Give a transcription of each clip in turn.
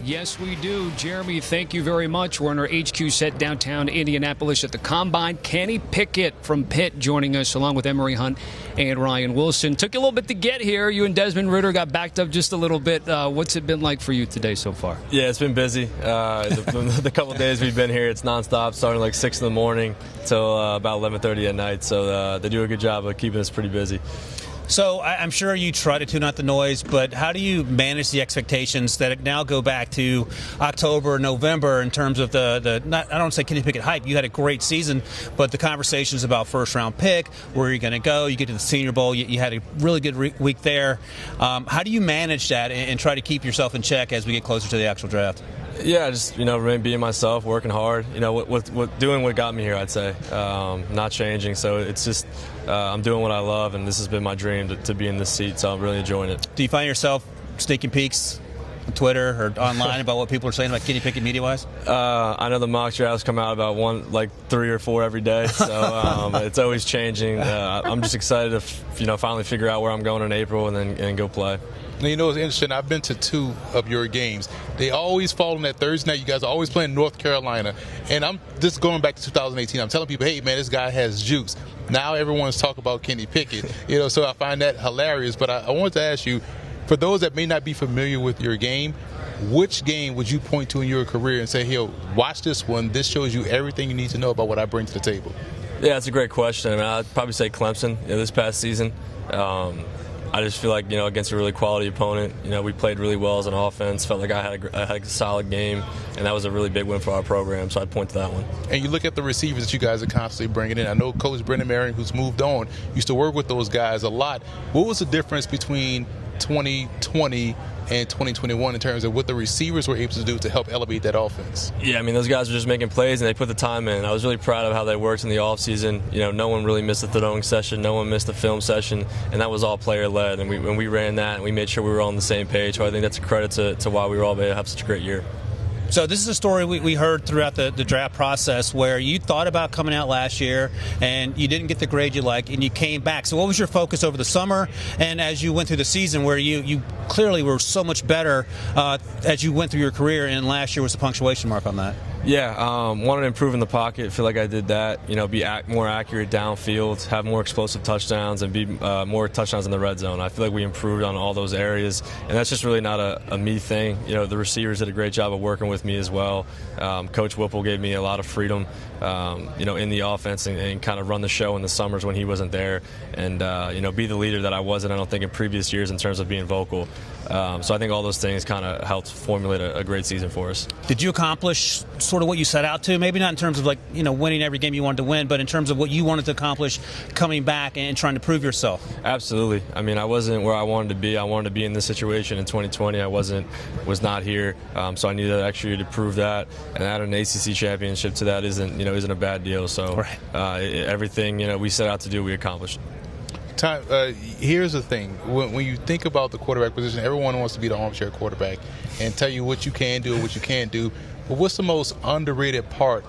Yes, we do. Jeremy, thank you very much. We're on our HQ set downtown Indianapolis at the Combine. Kenny Pickett from Pitt joining us, along with Emery Hunt and Ryan Wilson. Took you a little bit to get here. You and Desmond Ridder got backed up just a little bit. What's it been like for you today so far? Yeah, it's been busy. The couple of days we've been here, it's nonstop, starting like 6 in the morning till about 11:30 at night. So they do a good job of keeping us pretty busy. So I'm sure you try to tune out the noise, but how do you manage the expectations that now go back to October, November in terms of I don't want to say Kenny Pickett hype. You had a great season, but the conversations about first-round pick, where are you going to go? You get to the Senior Bowl. You had a really good week there. How do you manage that and try to keep yourself in check as we get closer to the actual draft? Yeah, just remain being myself, working hard. Doing what got me here, I'd say, not changing. So it's just I'm doing what I love, and this has been my dream to be in this seat. So I'm really enjoying it. Do you find yourself sneaking peeks on Twitter or online about what people are saying about Kenny Pickett media-wise? I know the mock drafts come out about 3 or 4 every day, so it's always changing. I'm just excited to finally figure out where I'm going in April and then go play. Now, it's interesting. I've been to 2 of your games. They always fall on that Thursday night. You guys are always playing North Carolina. And I'm just going back to 2018. I'm telling people, hey, man, this guy has juice. Now everyone's talking about Kenny Pickett. So I find that hilarious. But I wanted to ask you, for those that may not be familiar with your game, which game would you point to in your career and say, hey, watch this one. This shows you everything you need to know about what I bring to the table? Yeah, that's a great question. I'd probably say Clemson this past season. I just feel like, against a really quality opponent, we played really well as an offense. Felt like I had a solid game, and that was a really big win for our program, so I'd point to that one. And you look at the receivers that you guys are constantly bringing in. I know Coach Brendan Marion, who's moved on, used to work with those guys a lot. What was the difference between 2020 and 2021 in terms of what the receivers were able to do to help elevate that offense? Yeah, those guys were just making plays, and they put the time in. I was really proud of how they worked in the offseason. No one really missed a throwing session. No one missed a film session, and that was all player-led. And when we ran that, and we made sure we were all on the same page. So I think that's a credit to why we were all able to have such a great year. So this is a story we heard throughout the draft process where you thought about coming out last year and you didn't get the grade you like and you came back. So what was your focus over the summer and as you went through the season where you clearly were so much better as you went through your career, and last year was the punctuation mark on that? Yeah, wanted to improve in the pocket. Feel like I did that. Be more accurate downfield, have more explosive touchdowns, and be more touchdowns in the red zone. I feel like we improved on all those areas, and that's just really not a me thing. The receivers did a great job of working with me as well. Coach Whipple gave me a lot of freedom, in the offense and kind of run the show in the summers when he wasn't there, and be the leader that I wasn't, I don't think, in previous years in terms of being vocal. So I think all those things kind of helped formulate a great season for us. Did you accomplish sort of what you set out to? Maybe not in terms of winning every game you wanted to win, but in terms of what you wanted to accomplish coming back and trying to prove yourself? Absolutely. I wasn't where I wanted to be. I wanted to be in this situation in 2020. I was not here, so I needed that extra year to prove that. And adding an ACC championship to that isn't a bad deal. So right. Everything we set out to do, we accomplished. Here's the thing. When you think about the quarterback position, everyone wants to be the armchair quarterback and tell you what you can do and what you can't do. But what's the most underrated part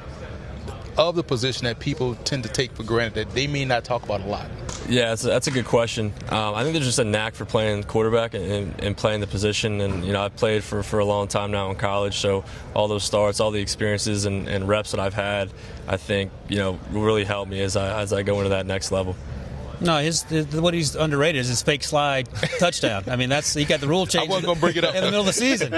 of the position that people tend to take for granted that they may not talk about a lot? Yeah, that's a good question. I think there's just a knack for playing quarterback and playing the position. And, I've played for a long time now in college, so all those starts, all the experiences and reps that I've had, I think, will really help me as I go into that next level. No, what he's underrated is his fake slide touchdown. He got the rule change. I wasn't going to bring it up in the middle of the season.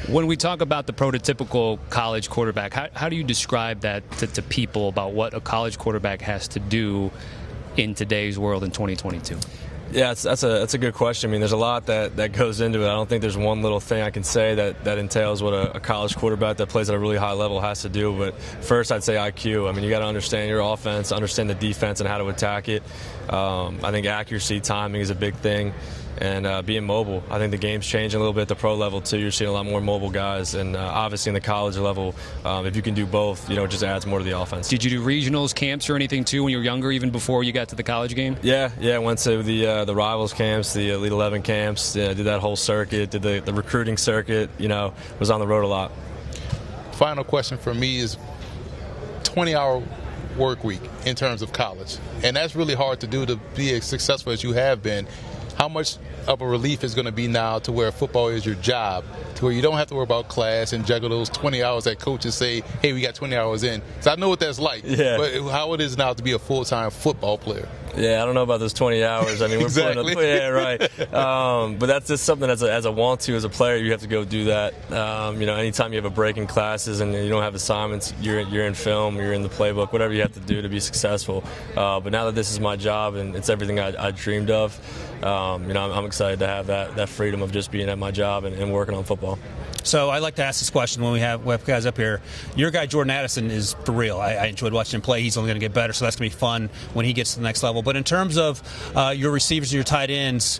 When we talk about the prototypical college quarterback, how do you describe that to people about what a college quarterback has to do in today's world in 2022? Yeah, that's a good question. There's a lot that goes into it. I don't think there's one little thing I can say that entails what a college quarterback that plays at a really high level has to do. But first, I'd say IQ. You got to understand your offense, understand the defense, and how to attack it. I think accuracy, timing is a big thing. And being mobile. I think the game's changing a little bit at the pro level, too. You're seeing a lot more mobile guys. And obviously in the college level, if you can do both, it just adds more to the offense. Did you do regionals, camps, or anything, too, when you were younger, even before you got to the college game? Yeah. I went to the Rivals camps, the Elite 11 camps, did that whole circuit, did the recruiting circuit, was on the road a lot. Final question for me is 20-hour work week in terms of college. And that's really hard to do to be as successful as you have been. how much of a relief is going to be now to where football is your job, to where you don't have to worry about class and juggle those 20 hours that coaches say, hey, we got 20 hours in. So I know what that's like, but how it is now to be a full-time football player. Yeah, I don't know about those 20 hours. I mean, we're exactly. Yeah, right. But that's just something as a want to, as a player, you have to go do that. Anytime you have a break in classes and you don't have assignments, you're in film, you're in the playbook, whatever you have to do to be successful. But now that this is my job and it's everything I dreamed of, I'm excited to have that freedom of just being at my job and working on football. So I like to ask this question when we have guys up here. Your guy, Jordan Addison, is for real. I enjoyed watching him play. He's only going to get better, so that's going to be fun when he gets to the next level. But in terms of your receivers, your tight ends,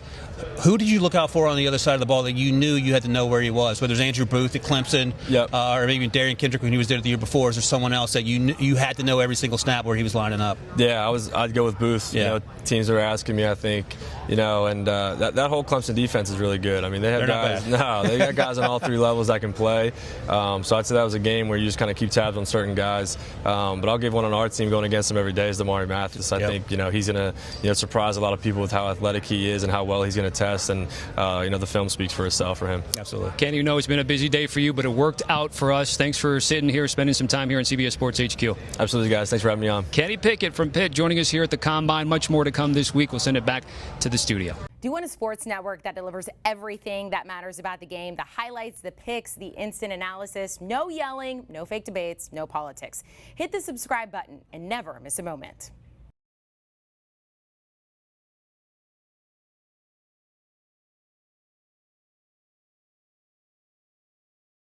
who did you look out for on the other side of the ball that you knew you had to know where he was? Whether it was Andrew Booth at Clemson, or maybe Darian Kendrick when he was there the year before, is there someone else that you had to know every single snap where he was lining up? Yeah, I'd go with Booth. Yeah. Teams are asking me, I think, and that whole Clemson defense is really good. I mean, they have guys. No, they got guys on all three levels that can play. So I'd say that was a game where you just kind of keep tabs on certain guys. But I'll give one on our team going against him every day is Damari Mathis. I think he's going to surprise a lot of people with how athletic he is and how well he's going to test. And the film speaks for itself for him. Absolutely. Kenny, it's been a busy day for you, but it worked out for us. Thanks for sitting here, spending some time here on CBS Sports HQ. Absolutely, guys. Thanks for having me on. Kenny Pickett from Pitt joining us here at the Combine. Much more to come this week. We'll send it back to the studio. Do you want a sports network that delivers everything that matters about the game? The highlights, the picks, the instant analysis, no yelling, no fake debates, no politics. Hit the subscribe button and never miss a moment.